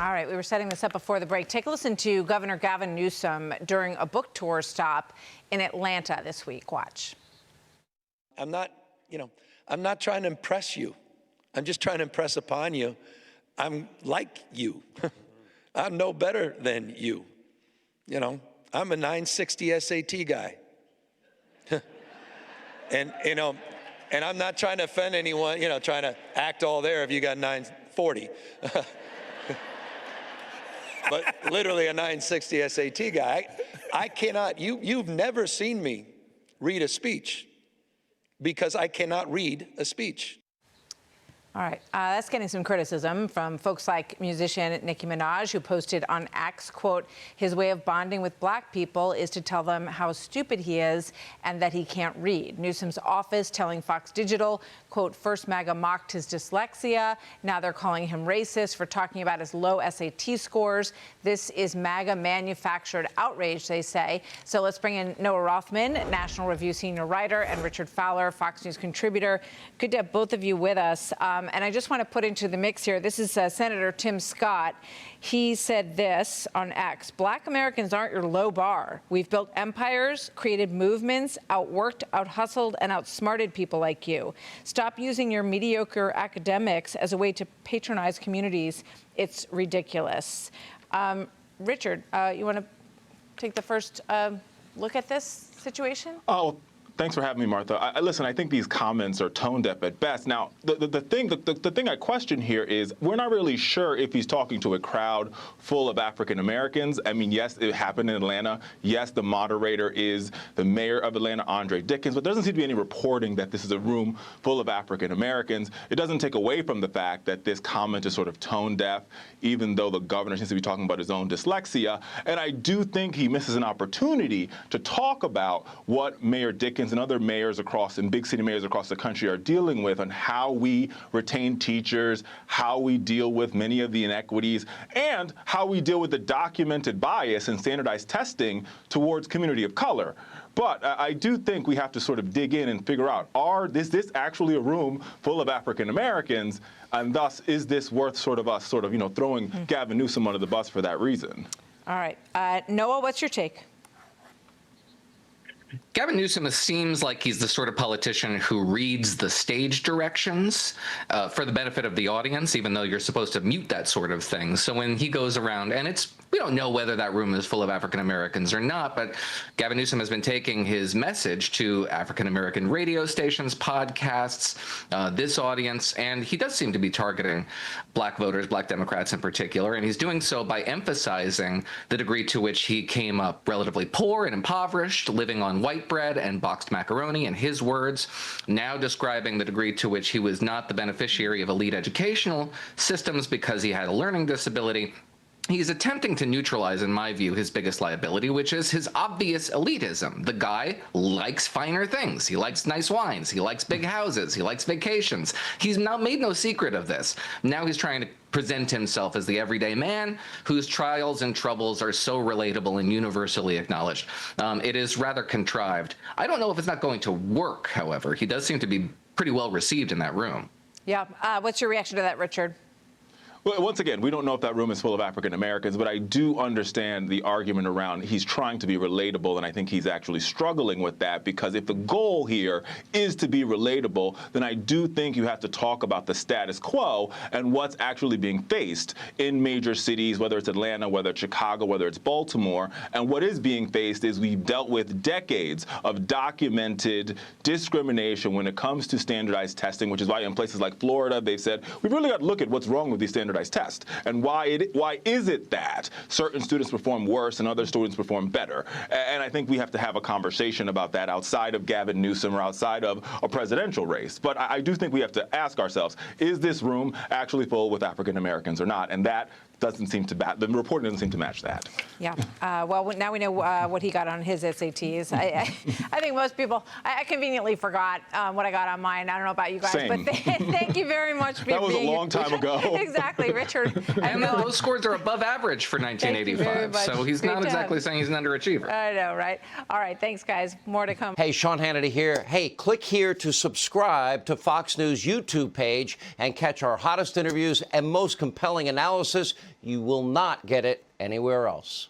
All right, we were setting this up before the break. Take a listen to Governor Gavin Newsom during a book tour stop in Atlanta this week. Watch. I'm not trying to impress you. I'm just trying to impress upon you. I'm like you. I'm no better than you. I'm a 960 SAT guy. and I'm not trying to offend anyone, trying to act all there if you got 940. But literally a 960 SAT guy. I cannot, you've never seen me read a speech because I cannot read a speech. All right, that's getting some criticism from folks like musician Nicki Minaj, who posted on X, quote, his way of bonding with black people is to tell them how stupid he is and that he can't read. Newsom's office telling Fox Digital, quote, first MAGA mocked his dyslexia. Now they're calling him racist for talking about his low SAT scores. This is MAGA manufactured outrage, they say. So let's bring in Noah Rothman, National Review senior writer, and Richard Fowler, Fox News contributor. Good to have both of you with us. And I just want to put into the mix here, this is Senator Tim Scott. He said this on X: Black Americans aren't your low bar. We've built empires, created movements, outworked, out-hustled, and outsmarted people like you. Stop using your mediocre academics as a way to patronize communities. It's ridiculous. Richard, you want to take the first look at this situation? Oh, thanks for having me, Martha. Listen, I think these comments are tone deaf at best. Now, the thing I question here is we're not really sure if he's talking to a crowd full of African Americans. I mean, yes, it happened in Atlanta. Yes, the moderator is the mayor of Atlanta, Andre Dickens, but there doesn't seem to be any reporting that this is a room full of African Americans. It doesn't take away from the fact that this comment is sort of tone deaf, even though the governor seems to be talking about his own dyslexia. And I do think he misses an opportunity to talk about what Mayor Dickens and other mayors and big city mayors across the country are dealing with on how we retain teachers, how we deal with many of the inequities, and how we deal with the documented bias in standardized testing towards community of color. But I do think we have to sort of dig in and figure out, is this actually a room full of African Americans, and thus is this worth us throwing Gavin Newsom under the bus for that reason? All right. Noah, what's your take? Gavin Newsom seems like he's the sort of politician who reads the stage directions for the benefit of the audience, even though you're supposed to mute that sort of thing. So when he goes around, and we don't know whether that room is full of African Americans or not, but Gavin Newsom has been taking his message to African American radio stations, podcasts, this audience, and he does seem to be targeting black voters, black Democrats in particular, and he's doing so by emphasizing the degree to which he came up relatively poor and impoverished, living on white bread and boxed macaroni, in his words, now describing the degree to which he was not the beneficiary of elite educational systems because he had a learning disability. He's attempting to neutralize, in my view, his biggest liability, which is his obvious elitism. The guy likes finer things. He likes nice wines. He likes big houses. He likes vacations. He's now made no secret of this. Now he's trying to present himself as the everyday man whose trials and troubles are so relatable and universally acknowledged. It is rather contrived. I don't know if it's not going to work, however. He does seem to be pretty well received in that room. Yeah. What's your reaction to that, Richard? Well, once again, we don't know if that room is full of African Americans, but I do understand the argument around he's trying to be relatable, and I think he's actually struggling with that, because if the goal here is to be relatable, then I do think you have to talk about the status quo and what's actually being faced in major cities, whether it's Atlanta, whether it's Chicago, whether it's Baltimore. And what is being faced is we've dealt with decades of documented discrimination when it comes to standardized testing, which is why in places like Florida, they've said, we've really got to look at what's wrong with these standardized tests and why is it that certain students perform worse and other students perform better. And I think we have to have a conversation about that outside of Gavin Newsom or outside of a presidential race. But I do think we have to ask ourselves, is this room actually full with African Americans or not? And that doesn't seem to the reporting doesn't seem to match that. Yeah. Well, now we know what he got on his SATs. I think most people, I conveniently forgot what I got on mine. I don't know about you guys, Same. But thank you very much for that was being a long time ago. Exactly, Richard. And those scores are above average for 1985. So he's not exactly saying he's an underachiever. I know, right? All right. Thanks, guys. More to come. Hey, Sean Hannity here. Hey, click here to subscribe to Fox News YouTube page and catch our hottest interviews and most compelling analysis. You will not get it anywhere else.